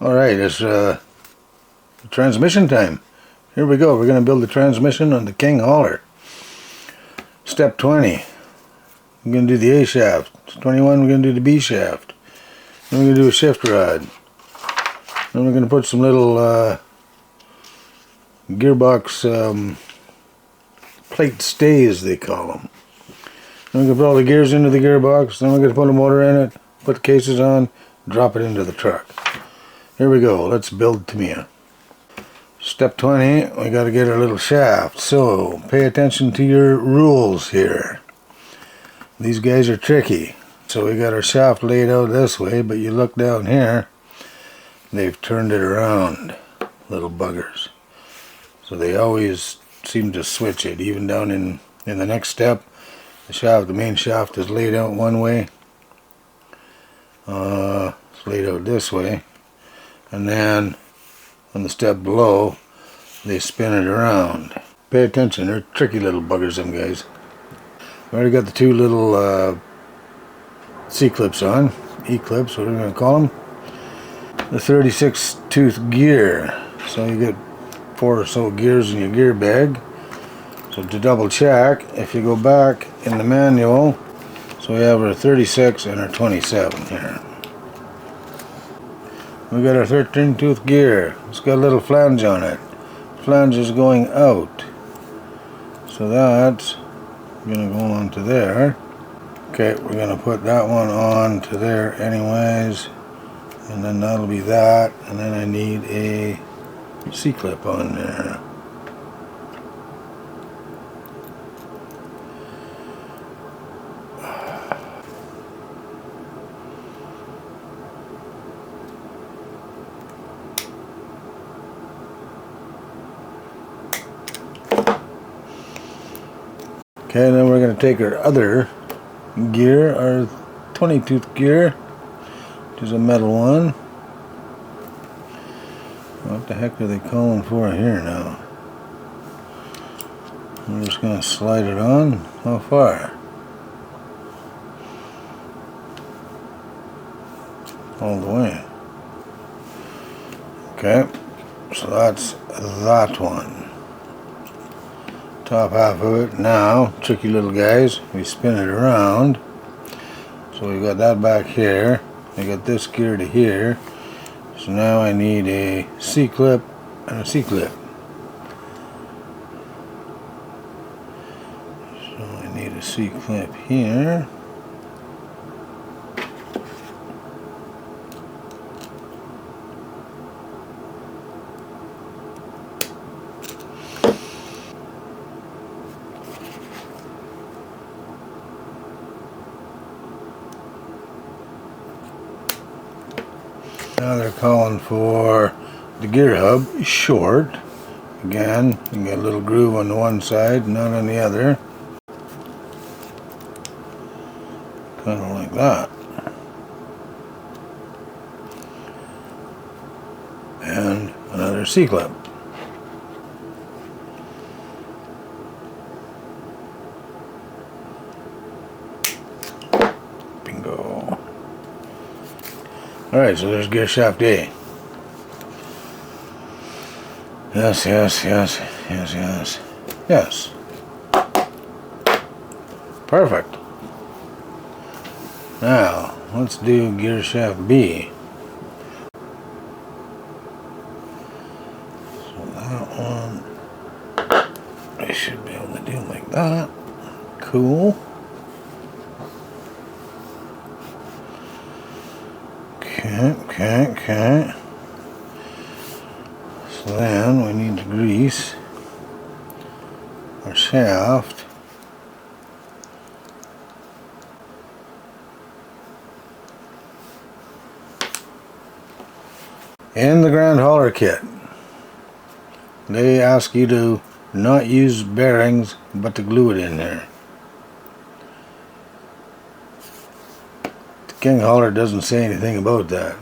Alright, it's transmission time. Here we go. We're going to build the transmission on the King Hauler. Step 20. We're going to do the A shaft. 21, we're going to do the B shaft. Then we're going to do a shift rod. Then we're going to put some little gearbox plate stays, they call them. Then we're going to put all the gears into the gearbox. Then we're going to put a motor in it, put the cases on, drop it into the truck. Here we go. Let's build Tamiya. Step 20, we got to get our little shaft. So pay attention to your rules here. These guys are tricky. So we got our shaft laid out this way, but you look down here, they've turned it around, little buggers. So they always seem to switch it. Even down in the next step, the main shaft is laid out one way. It's laid out this way. And then on the step below, they spin it around. Pay attention, they're tricky little buggers, them guys. We already got the two little C-clips on, E-clips, what are we going to call them? The 36 tooth gear. So you get 4 or so gears in your gear bag. So to double check, if you go back in the manual, so we have our 36 and our 27 here. We got our 13 tooth gear. It's got a little flange on it. Flange is going out. So that's going to go on to there. Okay, we're going to put that one on to there anyways. And then that'll be that. And then I need a C-clip on there. Okay, then we're going to take our other gear, our 20 tooth gear, which is a metal one. What the heck are they calling for here now? We're just going to slide it on. How far? All the way. Okay, so that's that one. Top half of it. Now, tricky little guys, we spin it around. So we got that back here. I got this gear to here. So now I need a C-clip and a C-clip. So I need a C-clip here. Now they're calling for the gear hub short. Again, you got a little groove on the one side, not on the other. Kind of like that. And another C-clip. Bingo. Alright, so there's gear shaft A. Yes, yes, yes, yes, yes. Yes. Perfect. Now, let's do gear shaft B. So that one, I should be able to do like that. Cool. Okay. So then we need to grease our shaft. In the Grand Hauler kit, they ask you to not use bearings, but to glue it in there. The King Hauler doesn't say anything about that.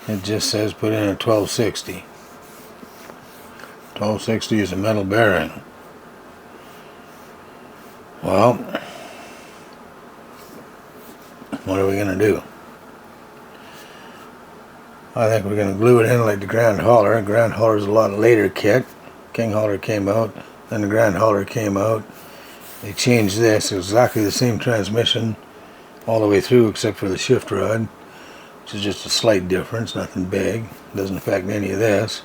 It just says put in a 1260. 1260 is a metal bearing. Well, what are we going to do? I think we're going to glue it in like the Grand Hauler. Grand Hauler is a lot later kit. King Hauler came out, then the Grand Hauler came out. They changed this. It's exactly the same transmission all the way through except for the shift rod, which is just a slight difference, nothing big. Doesn't affect any of this.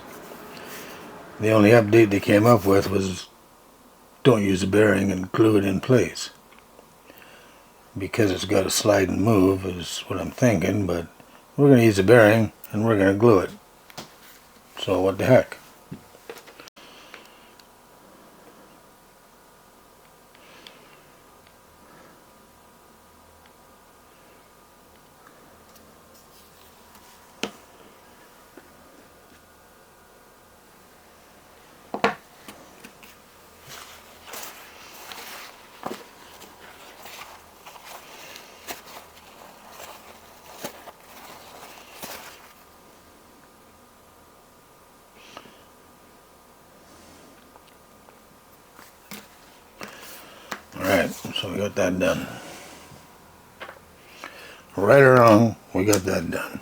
The only update they came up with was don't use a bearing and glue it in place. Because it's got a slide and move is what I'm thinking, but we're going to use a bearing and we're going to glue it. So what the heck. Alright, so we got that done. Right or wrong, we got that done.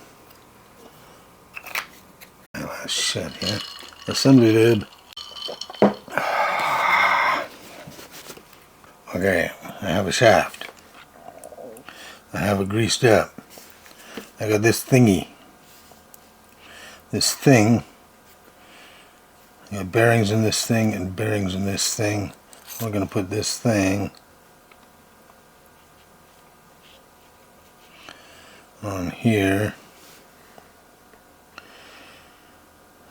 Last shit here. Assembly lid. Okay, I have a shaft. I have it greased up. I got this thingy. This thing. I got bearings in this thing and bearings in this thing. We're going to put this thing on here,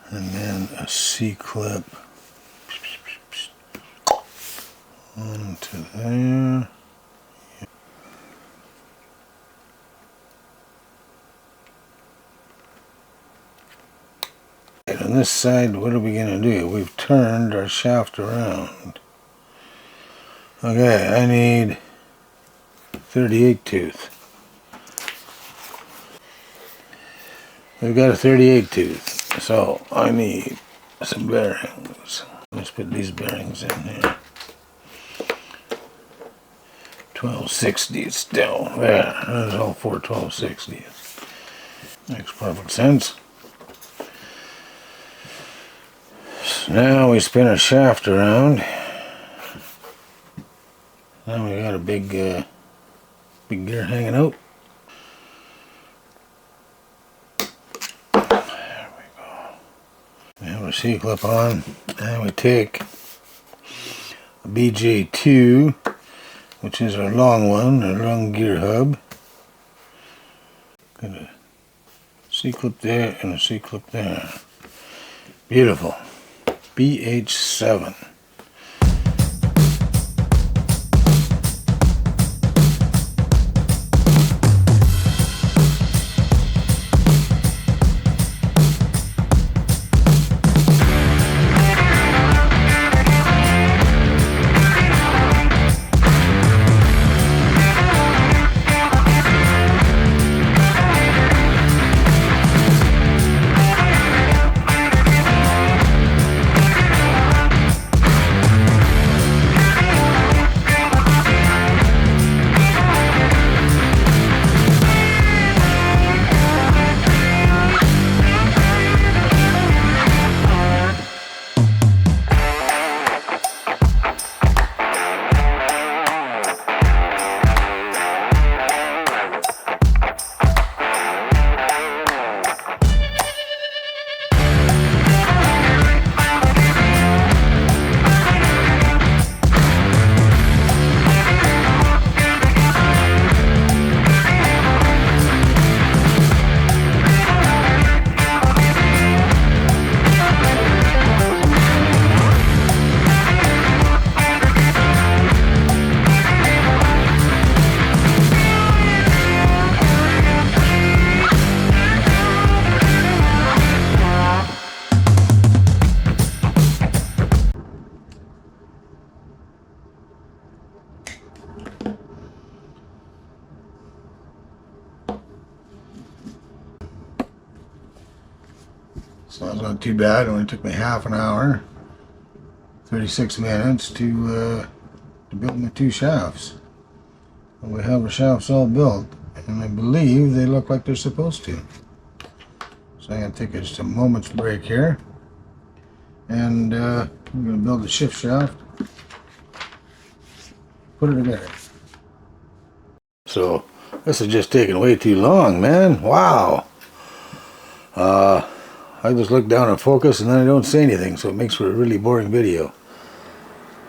and then a C-clip onto there. And on this side, what are we going to do? We've turned our shaft around. Okay, I need 38 tooth. We've got a 38 tooth, so I need some bearings. Let's put these bearings in here. 1260 still. There, that's all 4 1260s. Makes perfect sense. So now we spin our shaft around. Now we got a big gear hanging out. There we go. We have our C-clip on, and we take a BJ2, which is our long one, our long gear hub. Got a C-clip there and a C-clip there. Beautiful. BH7. So that's not too bad. It only took me half an hour, 36 minutes to build my two shafts. And we have our shafts all built, and I believe they look like they're supposed to. So I'm going to take just a moment's break here. And I'm going to build the shift shaft. Put it together. So this is just taking way too long, man. Wow. I just look down and focus and then I don't say anything, so it makes for a really boring video.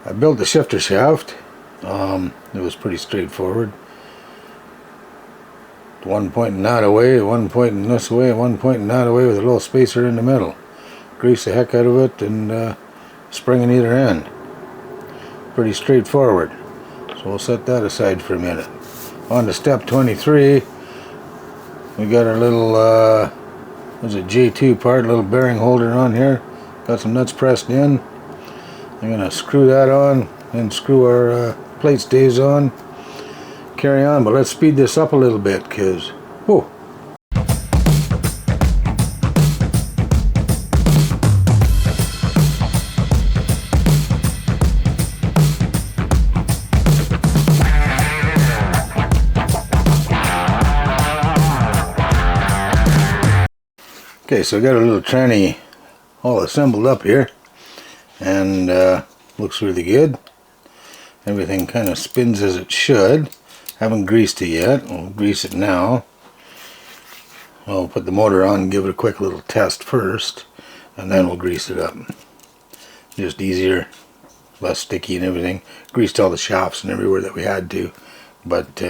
I built the shifter shaft. It was pretty straightforward. One pointing that away, one pointing this way, one pointing that away with a little spacer in the middle. Grease the heck out of it and spring in either end. Pretty straightforward. So we'll set that aside for a minute. On to step 23, we got our little, there's a J2 part, little bearing holder on here. Got some nuts pressed in. I'm going to screw that on and screw our plate stays on. Carry on, but let's speed this up a little bit because, whoa. Okay, so I got a little tranny all assembled up here, and looks really good. Everything kind of spins as it should. Haven't greased it yet. We'll grease it now. I'll put the motor on and give it a quick little test first, and then we'll grease it up. Just easier, less sticky and everything. Greased all the shafts and everywhere that we had to, but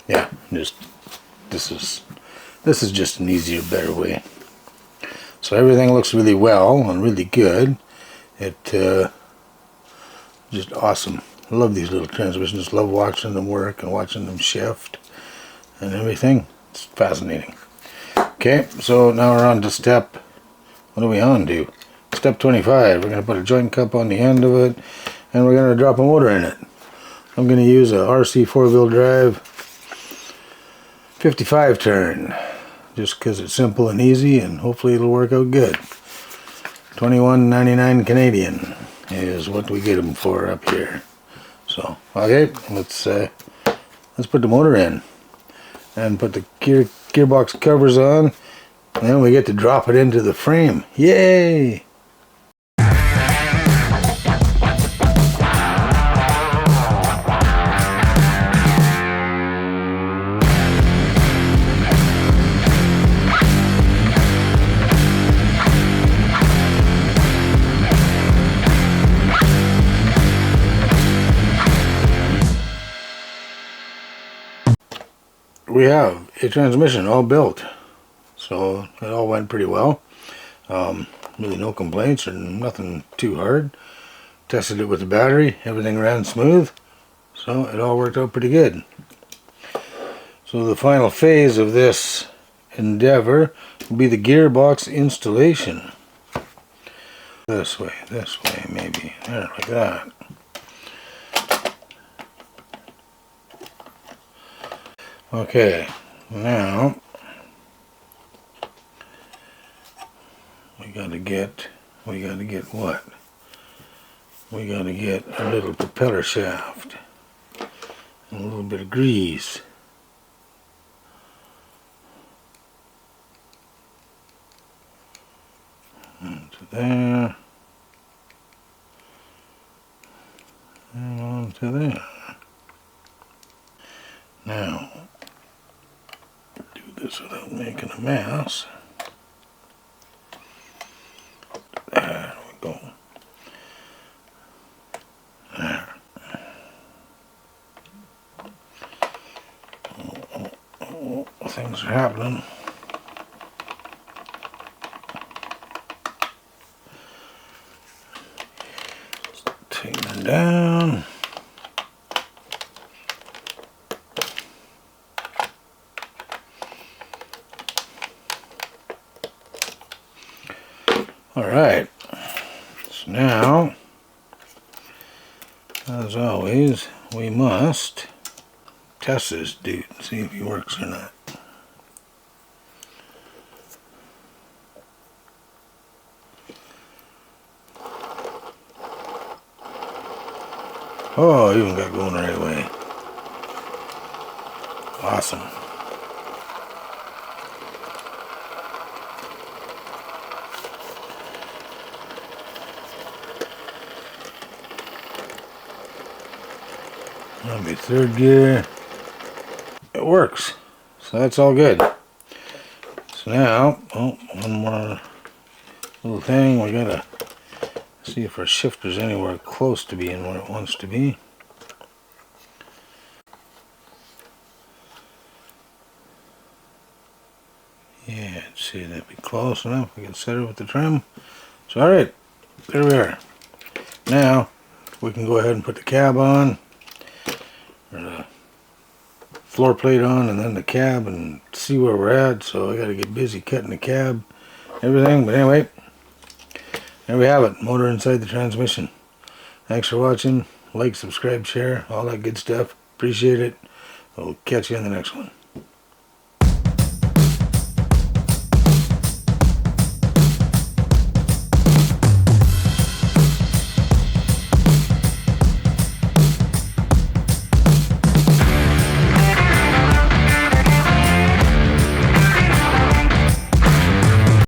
yeah, this is just an easier, better way. So everything looks really well and really good. It just awesome. I love these little transmissions. Love watching them work and watching them shift and everything. It's fascinating. Okay, so now we're on to step, what are we on to? Step 25. We're going to put a joint cup on the end of it and we're going to drop a motor in it. I'm going to use a RC 4-wheel drive 55 turn. Just because it's simple and easy, and hopefully it'll work out good. $21.99 Canadian is what we get them for up here. So okay, let's put the motor in and put the gearbox covers on, and then we get to drop it into the frame. Yay! We have a transmission all built, so it all went pretty well. Really no complaints or nothing too hard. Tested it with the battery, everything ran smooth, so it all worked out pretty good. So the final phase of this endeavor will be the gearbox installation. This way maybe, there, like that. Okay, now we gotta get what? We gotta get a little propeller shaft and a little bit of grease. Onto there and onto there. Now, do this without making a mess. There we go. There. Oh, things are happening. Take them down. Alright, so now, as always, we must test this dude and see if he works or not. Oh, even got going the right way. Awesome. That'll be third gear. It works. So that's all good. So now, oh, one more little thing. We gotta see if our shifter's anywhere close to being where it wants to be. Yeah, let's see, that'd be close enough. We can set it with the trim. So alright, there we are. Now, we can go ahead and put the cab on, or the floor plate on, and then the cab, and see where we're at. So I gotta get busy cutting the cab, everything. But anyway, there we have it, motor inside the transmission. Thanks for watching. Like, subscribe, share, all that good stuff. Appreciate it. We'll catch you in the next one.